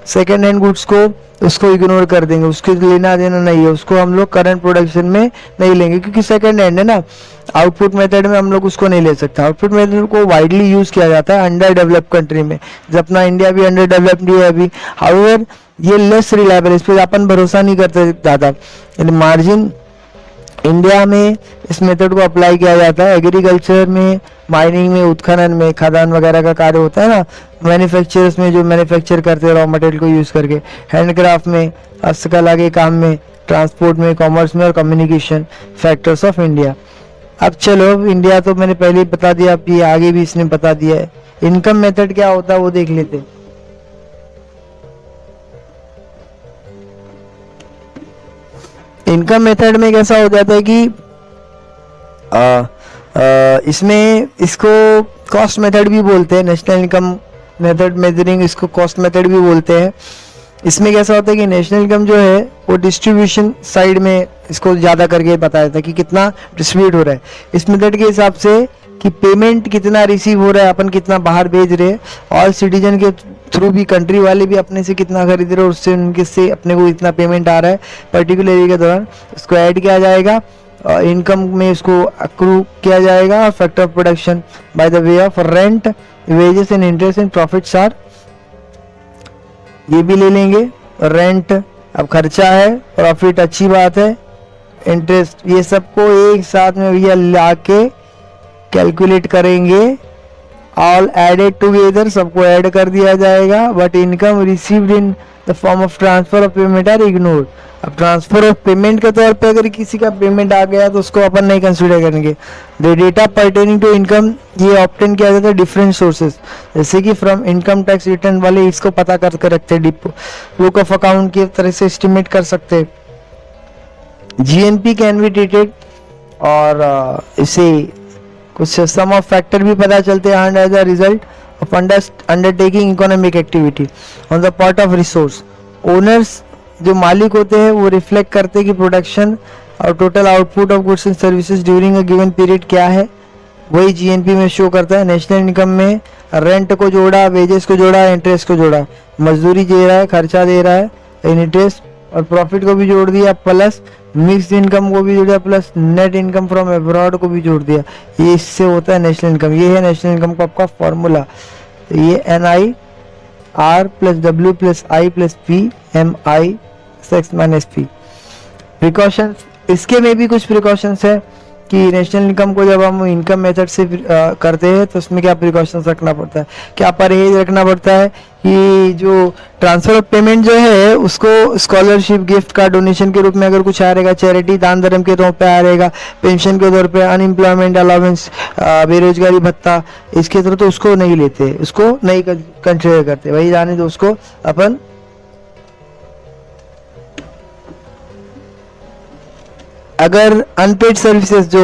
सेकेंड हैंड गुड्स को उसको इग्नोर कर देंगे, उसके लेना देना नहीं है, उसको हम लोग करंट प्रोडक्शन में नहीं लेंगे क्योंकि सेकेंड हैंड है ना। आउटपुट मेथड में हम लोग उसको नहीं ले सकते, आउटपुट मेथड को वाइडली यूज किया जाता है अंडर डेवलप्ड कंट्री में, जब अपना इंडिया भी अंडर डेवलप्ड है अभी। हाउएवर ये लेस रिलायबल, इस पर अपन भरोसा नहीं करते ज़्यादा। मार्जिन इंडिया में इस मेथड को अप्लाई किया जाता है, एग्रीकल्चर में, माइनिंग में, उत्खनन में, खदान वगैरह का कार्य होता है ना, मैन्युफैक्चरर्स में जो मैन्युफैक्चर करते हैं रॉ मटेरियल को यूज करके, हैंडक्राफ्ट में, हस्तकला के काम में, ट्रांसपोर्ट में, कॉमर्स में और कम्युनिकेशन फैक्टर्स ऑफ इंडिया। अब चलो इंडिया तो मैंने पहले ही बता दिया, अब ये आगे भी इसने बता दिया है। इनकम मेथड क्या होता है वो देख लेते हैं। इनकम मेथड में कैसा हो जाता है कि इसमें इसको कॉस्ट मेथड भी बोलते हैं, नेशनल इनकम मेथड मेजरिंग, इसको कॉस्ट मेथड भी बोलते हैं। इसमें कैसा होता है कि नेशनल इनकम जो है वो डिस्ट्रीब्यूशन साइड में इसको ज़्यादा करके बताया जाता है कि कितना डिस्ट्रीब्यूट हो रहा है। इस मेथड के हिसाब से कि पेमेंट कितना रिसीव हो रहा है, अपन कितना बाहर भेज रहे हैं, और सिटीजन के थ्रू भी कंट्री वाले भी अपने से कितना खरीद रहे हैं, उससे उनके से अपने को इतना पेमेंट आ रहा है पर्टिकुलर एरिया के दौरान, उसको ऐड किया जाएगा और इनकम में इसको अक्रू किया जाएगा। Factor of production by the way of rent, wages and interest and profits are, ये भी ले लेंगे। रेंट अब खर्चा है, प्रॉफिट अच्छी बात है, इंटरेस्ट, ये सबको एक साथ में भैया ला के कैलकुलेट करेंगे, ऑल एडेड टुगेदर, सबको ऐड कर दिया जाएगा। But income received in the form of transfer of payment are ignored. अब ट्रांसफर ऑफ पेमेंट के तौर पे अगर किसी का पेमेंट आ गया तो उसको अपन नहीं कंसिडर करेंगे। The data pertaining to income ये ऑब्टेन किया जाता है डिफरेंट सोर्सेज, जैसे कि फ्रॉम इनकम टैक्स रिटर्न वाले इसको पता करके रखते हैं, डिपो बुक ऑफ अकाउंट की तरह से एस्टिमेट कर सकते हैं। जीएनपी कैन बी ट्रीटेड, और इसे कुछ सम ऑफ फैक्टर भी पता चलते हैं as a result of undertaking economic activity on the part of resource. Owners जो मालिक होते हैं वो रिफ्लेक्ट करते हैं कि प्रोडक्शन और total output of goods and services during a given period क्या है, वही जीएनपी में शो करता है। नेशनल इनकम में रेंट को जोड़ा, वेजेस को जोड़ा, इंटरेस्ट को जोड़ा, मजदूरी दे रहा है, खर्चा दे रहा है, इंटरेस्ट और प्रॉफिट को भी जोड़ दिया, प्लस मिक्स्ड इनकम को भी जोड़ दिया, plus net income from abroad को भी जोड़ दिया। ये इससे होता है नेशनल इनकम। ये है नेशनल इनकम का आपका फॉर्मूला। ये NI R plus W plus I plus P MI X minus P। Precautions, इसके में भी कुछ प्रिकॉशंस है कि नेशनल इनकम को जब हम इनकम मेथड से करते हैं तो उसमें क्या प्रिकॉशंस रखना पड़ता है, क्या परहेज रखना पड़ता है कि जो ट्रांसफर ऑफ पेमेंट जो है उसको स्कॉलरशिप, गिफ्ट का डोनेशन के रूप में अगर कुछ आ रहेगा, चैरिटी, दान धर्म के तौर पे आ रहेगा, पेंशन के तौर पे, अनएम्प्लॉयमेंट अलाउंस, बेरोजगारी भत्ता, इसके तरह तो उसको नहीं लेते, उसको नहीं कंसिडर करते, वही जाने दो उसको अपन। अगर अनपेड सर्विसेज जो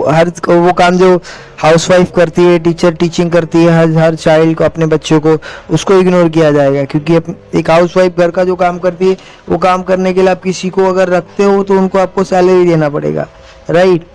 हर वो काम जो हाउसवाइफ करती है, टीचर टीचिंग करती है हर चाइल्ड को, अपने बच्चों को, उसको इग्नोर किया जाएगा क्योंकि एक हाउसवाइफ घर का जो काम करती है वो काम करने के लिए आप किसी को अगर रखते हो तो उनको आपको सैलरी देना पड़ेगा, राइट।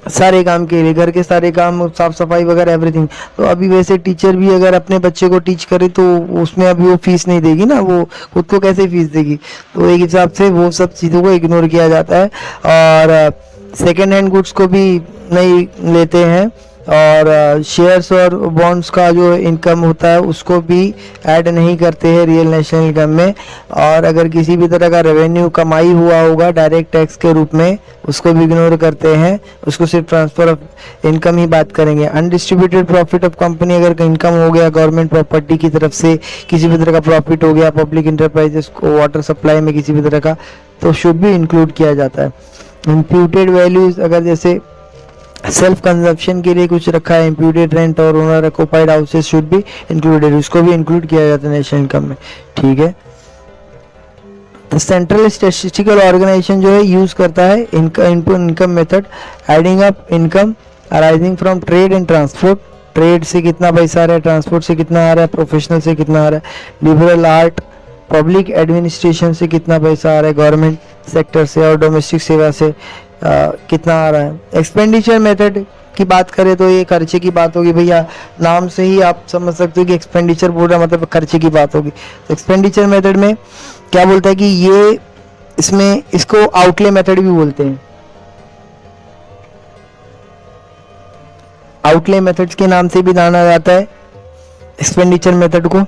सारे काम के लिए, घर के सारे काम, साफ सफाई वगैरह एवरीथिंग। तो अभी वैसे टीचर भी अगर अपने बच्चे को टीच करे तो उसमें अभी वो फीस नहीं देगी ना, वो खुद को कैसे फीस देगी। तो एक हिसाब से वो सब चीज़ों को इग्नोर किया जाता है। और सेकेंड हैंड गुड्स को भी नहीं लेते हैं, और शेयर्स और बॉन्ड्स का जो इनकम होता है उसको भी ऐड नहीं करते हैं रियल नेशनल इनकम में। और अगर किसी भी तरह का रेवेन्यू कमाई हुआ होगा डायरेक्ट टैक्स के रूप में, उसको भी इग्नोर करते हैं, उसको सिर्फ ट्रांसफर ऑफ इनकम ही बात करेंगे। अनडिस्ट्रीब्यूटेड प्रॉफिट ऑफ कंपनी, अगर इनकम हो गया गवर्नमेंट प्रॉपर्टी की तरफ से, किसी भी तरह का प्रॉफिट हो गया पब्लिक इंटरप्राइजेस को वाटर सप्लाई में किसी भी तरह का, तो शुड भी इंक्लूड किया जाता है। इम्प्यूटेड वैल्यूज, अगर जैसे सेल्फ कंजप्शन के लिए कुछ रखा है, इम्प्यूटेड रेंट और owner occupied houses should be included, उसको भी इंक्लूड किया जाता है नेशनल इनकम में। ठीक है, तो सेंट्रल स्टैटिस्टिकल ऑर्गेनाइजेशन जो है यूज करता है income method, adding up income arising from trade and transport, trade से कितना पैसा आ रहा है, ट्रांसपोर्ट से कितना आ रहा है, प्रोफेशनल से कितना आ रहा है, लिबरल आर्ट, पब्लिक एडमिनिस्ट्रेशन से कितना पैसा आ रहा है, गवर्नमेंट सेक्टर से और डोमेस्टिक सेवा से कितना आ रहा है। एक्सपेंडिचर मेथड की बात करें तो ये खर्चे की बात होगी भैया, नाम से ही आप समझ सकते हो कि एक्सपेंडिचर बोल रहा मतलब खर्चे की बात होगी। तो एक्सपेंडिचर मेथड में क्या बोलता है कि ये इसमें इसको आउटले मेथड भी बोलते हैं, आउटले मेथड्स के नाम से भी जाना जाता है एक्सपेंडिचर मेथड को।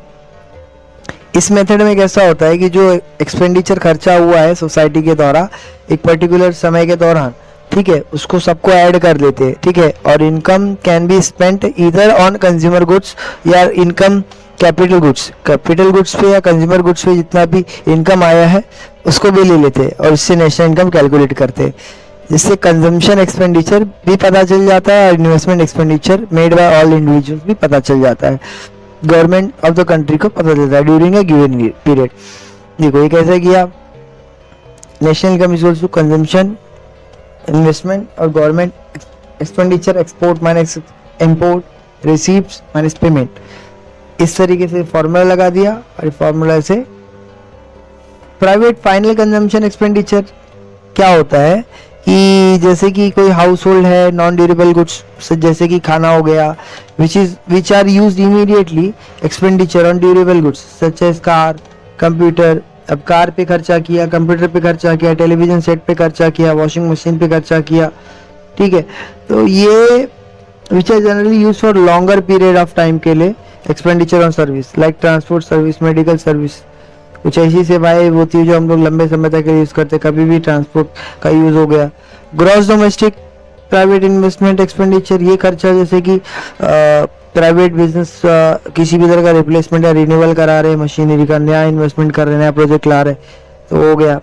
इस मेथड में कैसा होता है कि जो एक्सपेंडिचर खर्चा हुआ है सोसाइटी के द्वारा एक पर्टिकुलर समय के दौरान, ठीक है, उसको सबको ऐड कर लेते हैं। ठीक है, और income can be spent either on consumer goods या income capital goods, capital goods पे या कंज्यूमर गुड्स पे जितना भी इनकम आया है उसको भी ले लेते हैं और इससे नेशनल इनकम कैलकुलेट करते हैं, जिससे कंजम्पशन एक्सपेंडिचर भी पता चल जाता है और investment expenditure made by all individuals भी पता चल जाता है, गवर्नमेंट ऑफ द कंट्री को पता चलता है ड्यूरिंग ए गिवन पीरियड। देखो ये कैसे किया, national income is equals to consumption, investment और government expenditure, export minus import, receipts minus payment. इस तरीके से फॉर्मूला लगा दिया और फॉर्मूला से प्राइवेट फाइनल कंजम्पशन एक्सपेंडिचर क्या होता है कि जैसे कि कोई हाउस होल्ड है, नॉन ड्यूरेबल गुड्स जैसे कि खाना हो गया, which are used immediately, expenditure on durable goods such as car, computer. अब कार पे खर्चा किया, कंप्यूटर पे खर्चा किया, टेलीविजन सेट पे खर्चा किया, वॉशिंग मशीन पे खर्चा किया। ठीक है, तो ये which are generally use for longer period of time के लिए। Expenditure on service like transport service, medical service, कुछ ऐसी सेवाएं होती है जो हम लोग लंबे समय तक यूज करते हैं, कभी भी ट्रांसपोर्ट का यूज हो गया। Gross domestic private investment expenditure, ये खर्चा जैसे कि प्राइवेट बिजनेस किसी भी तरह का रिप्लेसमेंट या रिन्यूअल करा रहे, मशीनरी का नया इन्वेस्टमेंट कर रहे, नया प्रोजेक्ट ला रहे, तो हो गया।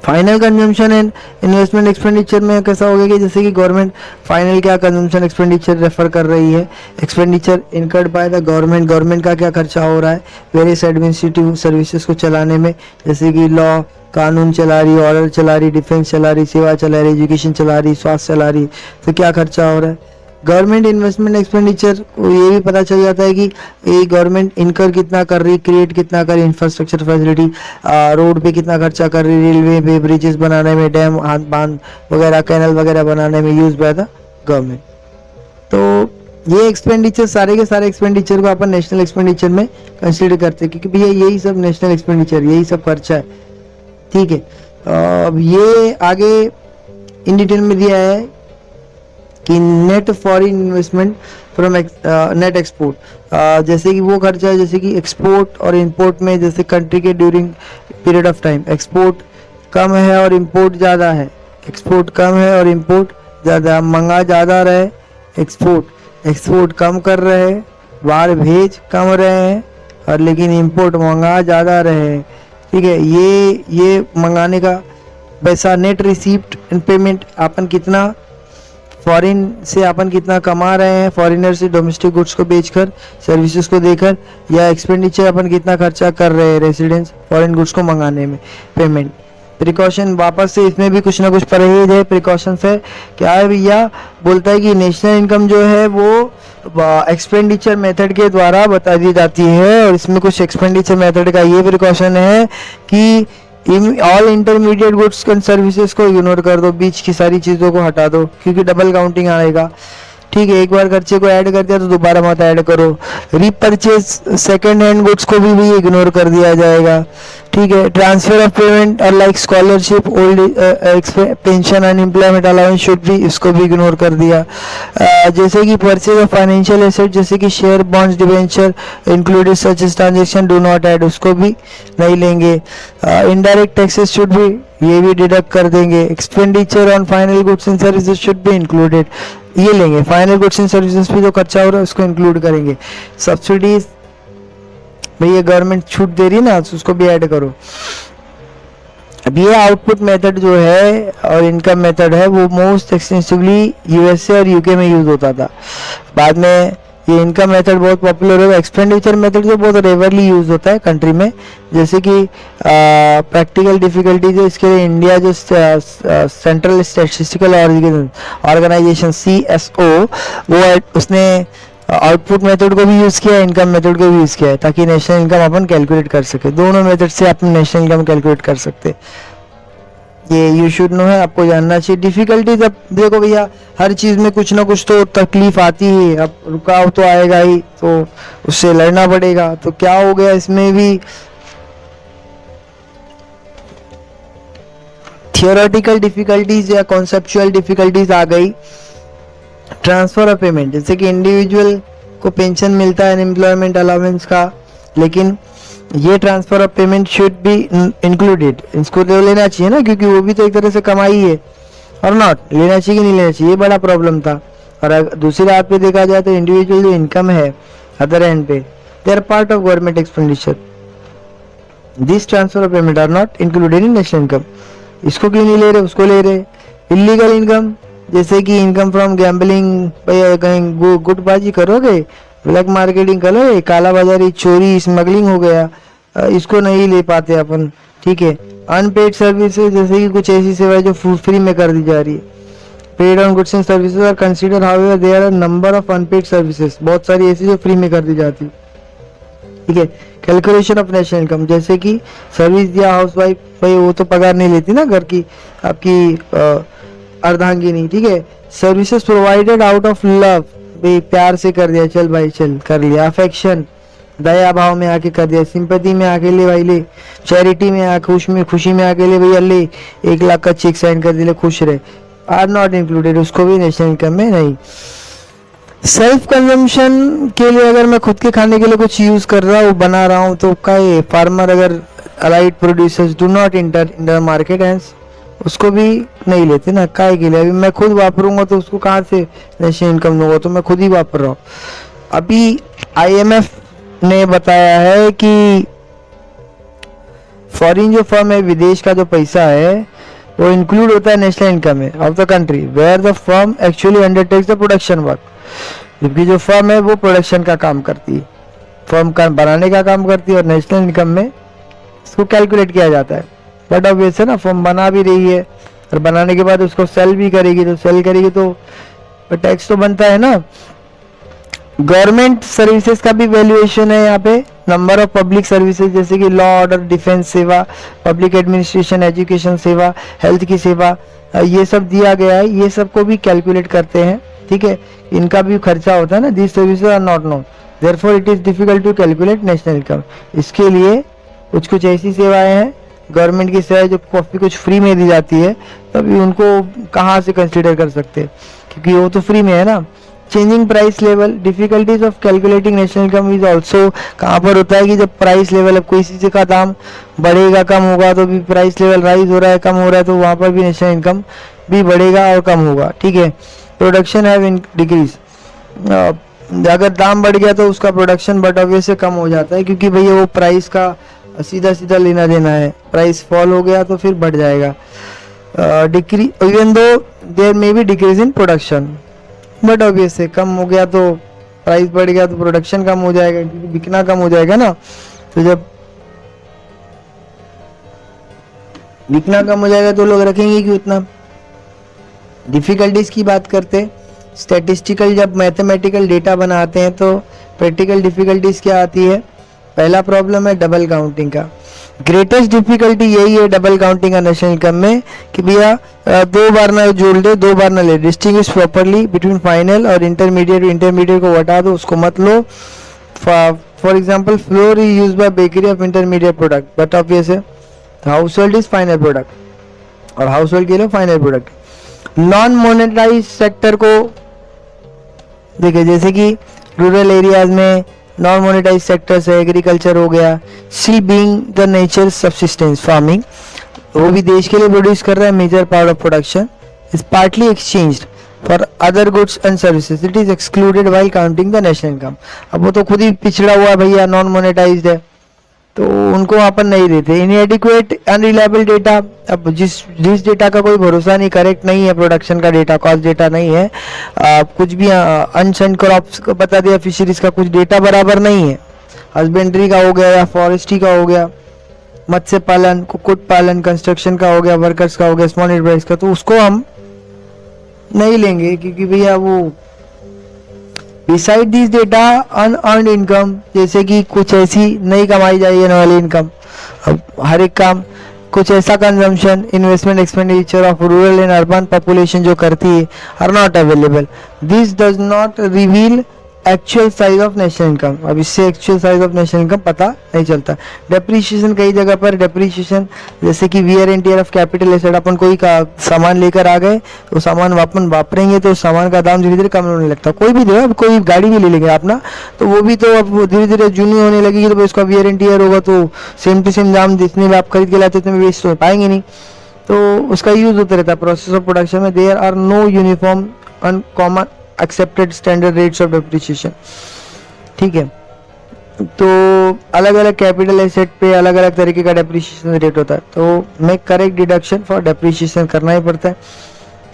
Final consumption and investment expenditure में कैसा हो गया कि जैसे कि गवर्नमेंट फाइनल क्या कंजम्पशन एक्सपेंडिचर रेफर कर रही है, expenditure incurred by the government, government का क्या खर्चा हो रहा है वेरियस एडमिनिस्ट्रेटिव सर्विसेज को चलाने में, जैसे कि लॉ, कानून चला रही, ऑर्डर चला रही, डिफेंस चला रही, सेवा चला रही, एजुकेशन चला रही, स्वास्थ्य चला रही, तो क्या खर्चा हो रहा है। गवर्नमेंट इन्वेस्टमेंट एक्सपेंडिचर को ये भी पता चल जाता है कि ये गवर्नमेंट इनकर कितना कर रही, क्रिएट कितना कर रही, इंफ्रास्ट्रक्चर फैसिलिटी, रोड पे कितना खर्चा कर रही, रेलवे पे ब्रिजेस बनाने में, डैम बांध वगैरह, कैनल वगैरह बनाने में यूज बाय द गवर्नमेंट। तो ये एक्सपेंडिचर सारे के सारे एक्सपेंडिचर को अपन नेशनल एक्सपेंडिचर में कंसिडर करते हैं, क्योंकि भैया यही सब नेशनल एक्सपेंडिचर, यही सब खर्चा है। ठीक है, अब ये आगे इन डिटेल में दिया है कि net foreign investment from net export, जैसे कि वो खर्चा है जैसे कि एक्सपोर्ट और इंपोर्ट में, जैसे कंट्री के during period of time export कम है और इंपोर्ट ज़्यादा है, एक्सपोर्ट कम है और इंपोर्ट ज़्यादा, मंगा ज़्यादा रहे, एक्सपोर्ट कम कर रहे हैं, बाहर भेज कम रहे हैं और लेकिन इंपोर्ट मंगा ज़्यादा रहे हैं। ठीक है, ये मंगाने का पैसा, नेट रिसीप्ट एंड पेमेंट, अपन कितना फॉरेन से अपन कितना कमा रहे हैं, फॉरेनर से डोमेस्टिक गुड्स को बेचकर, सर्विसेज को देकर, या एक्सपेंडिचर अपन कितना खर्चा कर रहे हैं रेसिडेंस फॉरेन गुड्स को मंगाने में, पेमेंट। प्रिकॉशन, वापस से इसमें भी कुछ ना कुछ परहेज है, प्रिकॉशंस है। क्या है भैया, बोलता है कि नेशनल इनकम जो है वो एक्सपेंडिचर मेथड के द्वारा बता दी जाती है, और इसमें कुछ एक्सपेंडिचर मेथड का ये प्रिकॉशन है कि all intermediate goods and services को इग्नोर कर दो, बीच की सारी चीज़ों को हटा दो क्योंकि डबल काउंटिंग आएगा। ठीक है, एक बार खर्चे को ऐड कर दिया तो दोबारा मत ऐड करो। रीपरचेज सेकंड हैंड गुड्स को भी इग्नोर कर दिया जाएगा। ठीक है, ट्रांसफर ऑफ पेमेंट और like scholarship, old pension, unemployment allowance should भी, इसको भी इग्नोर कर दिया। जैसे कि परचेज ऑफ फाइनेंशियल एसेट जैसे कि share, bonds, debenture included such transaction do not add, उसको भी नहीं लेंगे। इनडायरेक्ट टैक्सेस शुड भी, ये भी डिडक्ट कर देंगे। Expenditure on final goods and services should be included, ये लेंगे। फाइनल गुड्स एंड सर्विसेज पे जो खर्चा हो रहा है उसको इंक्लूड करेंगे। सब्सिडीज भैया गवर्नमेंट छूट दे रही है ना, तो उसको भी ऐड करो। अब ये आउटपुट मेथड जो है और इनकम मेथड है वो मोस्ट एक्सटेंसिवली यूएसए और यूके में यूज होता था। बाद में ये इनकम मेथड बहुत पॉपुलर है। एक्सपेंडिचर मेथड जो बहुत रेयरली यूज होता है कंट्री में, जैसे कि प्रैक्टिकल डिफिकल्टीज है, इसके लिए इंडिया जो सेंट्रल स्टैटिस्टिकल ऑर्गेनाइजेशन CSO वो उसने आउटपुट मेथड को भी यूज किया है, इनकम मेथड को भी यूज किया है, ताकि नेशनल इनकम अपन कैलकुलेट कर सके। दोनों मेथड से अपन नेशनल इनकम कैलकुलेट कर सकते। ये यू शुड नो है, आपको जानना चाहिए। डिफिकल्टीज, अब देखो भैया हर चीज में कुछ ना कुछ तो तकलीफ आती है, अब रुकाव तो आएगा ही, तो उससे लड़ना पड़ेगा। तो क्या हो गया इसमें भी थियोरेटिकल डिफिकल्टीज या कॉन्सेप्चुअल डिफिकल्टीज आ गई। ट्रांसफर ऑफ पेमेंट, जैसे कि इंडिविजुअल को पेंशन मिलता है अनएम्प्लॉयमेंट अलाउंस का, लेकिन ये transfer of payment should be included, इसको तो लेना चाहिए ना, क्योंकि वो भी तो एक तरह से कमाई है। और नॉट लेना चाहिए कि नहीं लेना चाहिए, ये बड़ा प्रॉब्लम था। और अगर दूसरी बात पे देखा जाए तो इंडिविजुअल जो इनकम है अदर एंड पे, they are part of government expenditure, this transfer of payment are not included in national income. इसको क्यों नहीं ले रहे, उसको ले रहे। इलीगल इनकम, जैसे कि इनकम फ्रॉम गैम्बलिंग, कहीं गुटबाजी करोगे, ब्लैक मार्केटिंग करोगे, काला बाजारी, चोरी, स्मगलिंग हो गया, इसको नहीं ले पाते अपन। ठीक है, अनपेड सर्विसेज, जैसे कि कुछ ऐसी सेवाएं जो फ्री में कर दी जा रही है। Paid on goods and services are consider, however there are number of unpaid services, बहुत सारी ऐसी जो फ्री में कर दी जाती। ठीक है, कैलकुलेशन ऑफ नेशनल इनकम, जैसे कि सर्विस दिया हाउसवाइफ, भाई वो तो पगार नहीं लेती ना घर की, आपकी अर्धांगिनी। ठीक है, services provided out of love, भाई प्यार से कर दिया, चल भाई चल कर लिया। अफेक्शन, दया भाव में आके कर दिया। सिंपैथी में आके ले भाई ले। चैरिटी में आके, खुशी में आके ले भैया ले, 1 लाख का चेक साइन कर दिले, खुश रहे, आर नॉट इंक्लूडेड, उसको भी नेशनल इनकम में नहीं। सेल्फ कंजम्पशन के लिए अगर मैं खुद के खाने के लिए कुछ यूज कर रहा हूँ, बना रहा हूँ, तो का ये फार्मर अगर allied producers do not inter in the market and उसको भी नहीं लेते ना, काय के लिए। अभी मैं खुद वापरूंगा तो उसको कहाँ से नेशनल इनकम दूंगा, तो मैं खुद ही वापर रहा हूँ। अभी IMF ने बताया है कि फॉरेन जो फर्म है, विदेश का जो पैसा है वो इंक्लूड होता है नेशनल इनकम में of the country where the firm actually undertakes the production work, जबकि जो फर्म है वो प्रोडक्शन का काम करती है, फर्म का बनाने का काम करती है, और नेशनल इनकम में इसको कैलकुलेट किया जाता है। बट ऑब्वियस है ना, फर्म बना भी रही है और बनाने के बाद उसको सेल भी करेगी, तो सेल करेगी तो टैक्स तो बनता है ना। गवर्नमेंट सर्विसेज का भी वैल्यूएशन है यहाँ पे। नंबर ऑफ पब्लिक सर्विसेज, जैसे कि लॉ ऑर्डर, डिफेंस सेवा, पब्लिक एडमिनिस्ट्रेशन, एजुकेशन सेवा, हेल्थ की सेवा, ये सब दिया गया है, ये सब को भी कैलकुलेट करते हैं। ठीक है, इनका भी खर्चा होता है ना। This services are not known, therefore it is difficult to calculate national income. इसके लिए कुछ ऐसी सेवाएं हैं, गवर्नमेंट की सेवाएं जो कॉफी कुछ फ्री में दी जाती है, तभी उनको कहाँ से कंसिडर कर सकते हैं, क्योंकि वो तो फ्री में है ना। Changing price level, difficulties of calculating national income is also कहाँ पर होता है कि जब प्राइस लेवल, अब कोई चीज़ का दाम बढ़ेगा कम होगा तो भी प्राइस लेवल राइज हो रहा है कम हो रहा है, तो वहाँ पर भी नेशनल इनकम भी बढ़ेगा और कम होगा। ठीक है, प्रोडक्शन हैव डिक्रीज, अगर दाम बढ़ गया तो उसका प्रोडक्शन बट ऑब्वियस कम हो जाता है, क्योंकि भैया वो प्राइस का सीधा सीधा लेना देना है। प्राइस फॉल हो गया तो फिर बढ़ जाएगा। Decree even though there may be decrease in production, but obvious है कम हो गया तो प्राइस बढ़ गया तो प्रोडक्शन कम हो जाएगा, क्योंकि बिकना कम हो जाएगा ना। तो जब बिकना कम हो जाएगा तो लोग रखेंगे कि उतना। डिफिकल्टीज की बात करते, स्टैटिस्टिकल जब मैथमेटिकल डेटा बनाते हैं तो प्रैक्टिकल डिफिकल्टीज क्या आती है। पहला प्रॉब्लम है डबल काउंटिंग का। ग्रेटेस्ट डिफिकल्टी यही है डबल काउंटिंग का नेशनल इनकम में कि भैया दो बार ना जोड़ दे, दो बार ना ले, डिस्टिंग्विश प्रॉपरली बिटवीन फाइनल और इंटरमीडिएट, इंटरमीडिएट को हटा दो, उसको मत लो. For example flour is use by bakery of intermediate product, but obvious है household is final product और हाउस होल्ड के लिए final product. Non monetize sector को देखिए, जैसे कि रूरल एरियाज में नॉन मोनेटाइज सेक्टर से एग्रीकल्चर हो गया, still being the nature subsistence farming, वो भी देश के लिए प्रोड्यूस कर रहा है. Major part of production is partly exchanged for other goods and services, it is excluded while counting the national income. अब वो तो खुद ही पिछड़ा हुआ भैया, नॉन मोनेटाइज्ड है, तो उनको अपन नहीं देते. इनएडिक्वेट अनरिलायबल डेटा, अब जिस डेटा का कोई भरोसा नहीं, करेक्ट नहीं है, प्रोडक्शन का डेटा, कॉस्ट डेटा नहीं है, कुछ भी अनसेंट क्रॉप्स को बता दिया, फिशरीज का कुछ डेटा बराबर नहीं है, हस्बेंड्री का हो गया या फॉरेस्ट्री का हो गया, मत्स्य पालन, कुक्कुट पालन, कंस्ट्रक्शन का हो गया, वर्कर्स का हो गया, स्मॉल एंटरप्राइज का, तो उसको हम नहीं लेंगे क्योंकि भैया वो beside this data unearned income, जैसे कि कुछ ऐसी नहीं कमाई जाने वाली इनकम, हर एक काम, कुछ ऐसा consumption, investment, expenditure of rural and urban population जो करती है, are not available. This does not reveal actual size of national income. अब इससे actual size of national income पता नहीं चलता. डेप्रीशिएशन, कई जगह पर डेप्रीशिएशन, जैसे कि wear and tear of capital asset, अपन कोई का सामान लेकर आ गए तो सामान अपन वापरेंगे तो सामान का दाम धीरे धीरे कम होने लगता. कोई भी दे, अब कोई गाड़ी भी ले लेंगे अपना, तो वो भी तो अब धीरे धीरे जूनी होने लगेगी, तो उसका वियर एंड टियर होगा, तो सेम टू सेम दाम जितने में आप खरीद के लाते उतने में वेस्ट हो पाएंगे नहीं, तो उसका यूज होता रहता है. प्रोसेस ऑफ प्रोडक्शन में there are no uniform and common accepted standard rates of depreciation. ठीक है, तो अलग अलग कैपिटल एसेट पे अलग अलग तरीके का डेप्रिसिएशन रेट होता है, तो make correct deduction for depreciation करना ही पड़ता है.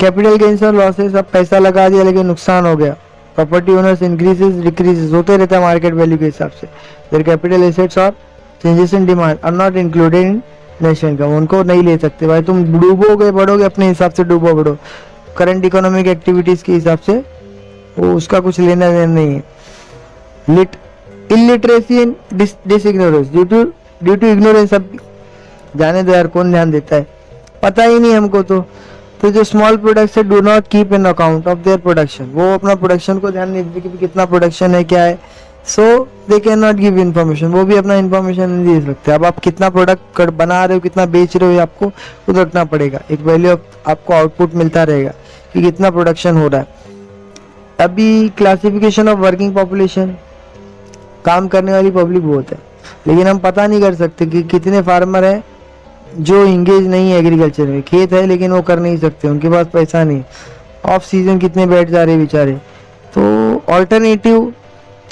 कैपिटल गेन्स और लॉसेस, अब पैसा लगा दिया लेकिन नुकसान हो गया, प्रॉपर्टी ओनर्स इंक्रीजेस डिक्रीजेस होते रहता है मार्केट वैल्यू के हिसाब से. देयर कैपिटल एसेट्स और changes in demand are not included in national income, उनको नहीं ले सकते भाई. तुम डूबोगे बढ़ोगे अपने हिसाब से, डूबो बढ़ो, करंट इकोनॉमिक एक्टिविटीज के हिसाब से वो उसका कुछ लेना देना नहीं है. Illiteracy and disignorance, due to ignorance, अब जाने दो यार, कौन ध्यान देता है, पता ही नहीं हमको. तो जो स्मॉल प्रोडक्ट्स है, do not keep in account of their production, वो अपना प्रोडक्शन को ध्यान नहीं देते कि कितना प्रोडक्शन है, क्या है, so they can not give information, वो भी अपना इन्फॉर्मेशन नहीं दे सकते. अब आप कितना प्रोडक्ट बना रहे हो, कितना बेच रहे हो, आपको खुद रखना पड़ेगा. एक वैल्यू आपको आउटपुट मिलता रहेगा कि कितना प्रोडक्शन हो रहा है. अभी क्लासिफिकेशन ऑफ वर्किंग पॉपुलेशन, काम करने वाली पब्लिक बहुत है, लेकिन हम पता नहीं कर सकते कि कितने फार्मर हैं जो इंगेज नहीं है एग्रीकल्चर में, खेत है लेकिन वो कर नहीं सकते, उनके पास पैसा नहीं, ऑफ सीजन कितने बैठ जा रहे बेचारे. तो ऑल्टरनेटिव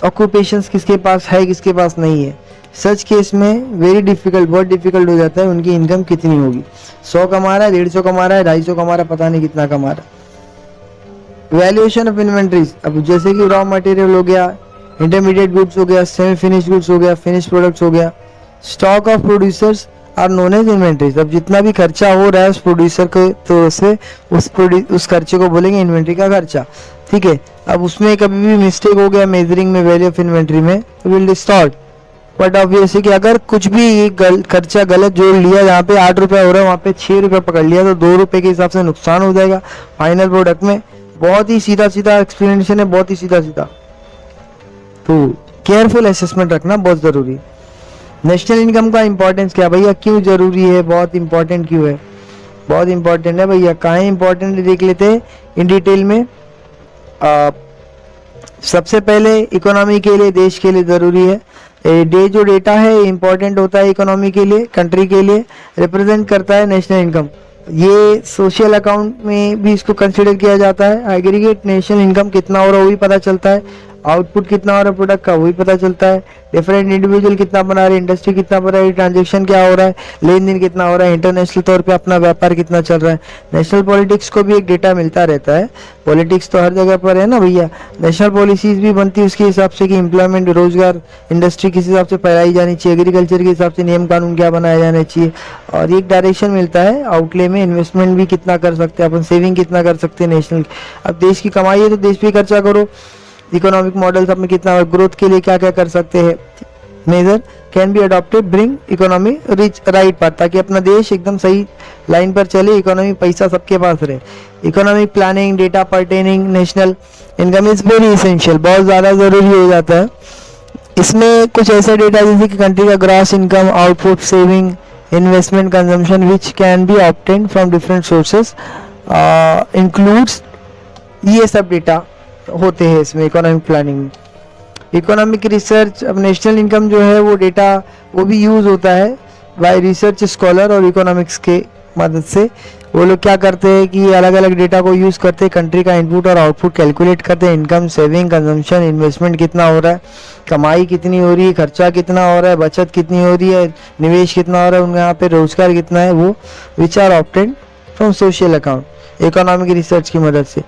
ऑक्यूपेशंस किसके पास है, किसके पास नहीं है, सच केस में वेरी डिफिकल्ट, बहुत डिफिकल्ट हो जाता है उनकी इनकम कितनी होगी. 100 कमा रहा है, 150 कमा रहा है, 250 कमा रहा है, पता नहीं कितना कमा रहा है. वैल्यूएशन ऑफ इन्वेंट्रीज, अब जैसे कि रॉ मटेरियल हो गया, इंटरमीडिएट गुड्स हो गया, सेमी फिनिश गुड्स हो गया, फिनिश प्रोडक्ट्स हो गया. Stock of producers are known as inventories, अब जितना भी खर्चा हो रहा है उस प्रोड्यूसर को, तो उसे उस खर्चे को बोलेंगे इन्वेंट्री का खर्चा. ठीक है, अब उसमें कभी भी मिस्टेक हो गया मेजरिंग में, वैल्यू ऑफ इन्वेंट्री में, तो विल डिस्टॉर्ट. बट ऑब्वियसली कि अगर कुछ भी खर्चा गलत जोड़ लिया, जहाँ पे 8 रुपये हो रहा है वहाँ पे 6 रुपये पकड़ लिया, तो 2 रुपये के हिसाब से नुकसान हो जाएगा फाइनल प्रोडक्ट में. बहुत ही सीधा सीधा एक्सप्लेनेशन है, बहुत ही सीधा सीधा. तो केयरफुल असेसमेंट रखना बहुत जरूरी है. नेशनल इनकम का इंपॉर्टेंस क्या भैया, क्यों जरूरी है, बहुत इंपॉर्टेंट क्यों है, बहुत इंपॉर्टेंट है भैया. कहाँ इंपॉर्टेंट है देख लेते हैं इन डिटेल में. सबसे पहले इकोनॉमी के लिए, देश के लिए जरूरी है. जो डेटा है इंपॉर्टेंट होता है इकोनॉमी के लिए, कंट्री के लिए, रिप्रेजेंट करता है नेशनल इनकम. ये सोशल अकाउंट में भी इसको कंसिडर किया जाता है. एग्रीगेट नेशनल इनकम कितना हो रहा है वो भी पता चलता है, आउटपुट कितना हो रहा है प्रोडक्ट का वो भी पता चलता है, डिफरेंट इंडिविजुअल कितना बना रहे, इंडस्ट्री कितना बना रही, ट्रांजेक्शन क्या हो रहा है, लेन देन कितना हो रहा है, इंटरनेशनल तौर पे अपना व्यापार कितना चल रहा है. नेशनल पॉलिटिक्स को भी एक डेटा मिलता रहता है. पॉलिटिक्स तो हर जगह पर है ना भैया. नेशनल पॉलिसीज भी बनती है उसके हिसाब से कि एम्प्लॉयमेंट, रोजगार, इंडस्ट्री किस हिसाब से फैलाई जानी चाहिए, एग्रीकल्चर के हिसाब से नियम कानून क्या बनाया जाना चाहिए, और एक डायरेक्शन मिलता है आउटले में. इन्वेस्टमेंट भी कितना कर सकते हैं अपन, सेविंग कितना कर सकते हैं नेशनल. अब देश की कमाई है तो देश पे खर्चा करो. इकोनॉमिक मॉडल्स अपने कितना, ग्रोथ के लिए क्या क्या कर सकते हैं, measure can be adopted bring economy rich right path, ताकि अपना देश एकदम सही लाइन पर चले, इकोनॉमी पैसा सबके पास रहे। Economic planning data pertaining national income is very essential, बहुत ज़्यादा ज़रूरी हो जाता है। इसमें कुछ ऐसा डेटा जैसे कि कंट्री का gross income, output, saving, investment, consumption which can be obtained from different sources includes, ये सब डेटा होते हैं इसमें इकोनॉमिक प्लानिंग में। इकोनॉमिक रिसर्च, अब नेशनल इनकम जो है वो डेटा वो भी यूज़ होता है बाय रिसर्च स्कॉलर और इकोनॉमिक्स के मदद से। वो लोग क्या करते हैं कि अलग अलग डेटा को यूज़ करते हैं, कंट्री का इनपुट और आउटपुट कैलकुलेट करते हैं, इनकम, सेविंग, कंजम्पशन, इन्वेस्टमेंट कितना हो रहा है, कमाई कितनी हो रही है, खर्चा कितना हो रहा है, बचत कितनी हो रही है, निवेश कितना हो रहा है, उनके यहाँ पे रोजगार कितना है, वो which are obtained from social account economic research की मदद से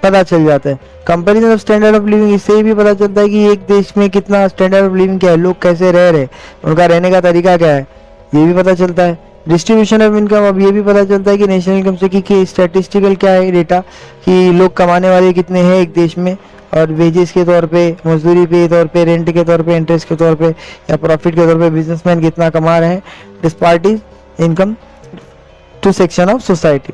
पता चल जाता है। Comparison of standard of living, इससे भी पता चलता है कि एक देश में कितना स्टैंडर्ड ऑफ लिविंग क्या है, लोग कैसे रह रहे, उनका रहने का तरीका क्या है, ये भी पता चलता है। डिस्ट्रीब्यूशन ऑफ इनकम, अब ये भी पता चलता है कि नेशनल इनकम से कि स्टैटिस्टिकल क्या है डेटा कि लोग कमाने वाले कितने हैं एक देश में, और वेजेस के तौर पे, मजदूरी के तौर पे, रेंट के तौर पे, इंटरेस्ट के तौर पे या प्रॉफिट के तौर पे बिजनेसमैन कितना कमा रहे हैं, disparities income to section of society.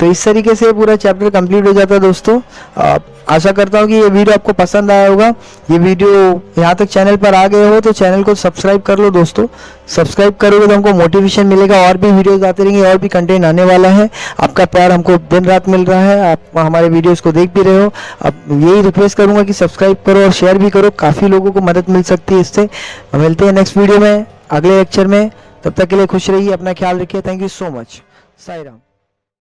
तो इस तरीके से पूरा चैप्टर कंप्लीट हो जाता है दोस्तों। आशा करता हूँ कि ये वीडियो आपको पसंद आया होगा। ये वीडियो यहाँ तक चैनल पर आ गए हो तो चैनल को सब्सक्राइब कर लो दोस्तों। सब्सक्राइब करोगे तो हमको मोटिवेशन मिलेगा, और भी वीडियोस आते रहेंगे, और भी कंटेंट आने वाला है। आपका प्यार हमको दिन रात मिल रहा है, आप हमारे वीडियोस को देख भी रहे हो। अब यही रिक्वेस्ट करूँगा कि सब्सक्राइब करो और शेयर भी करो, काफ़ी लोगों को मदद मिल सकती है इससे। मिलते हैं नेक्स्ट वीडियो में, अगले लेक्चर में। तब तक के लिए खुश रहिए, अपना ख्याल रखिए। Thank you so much. Sai Ram.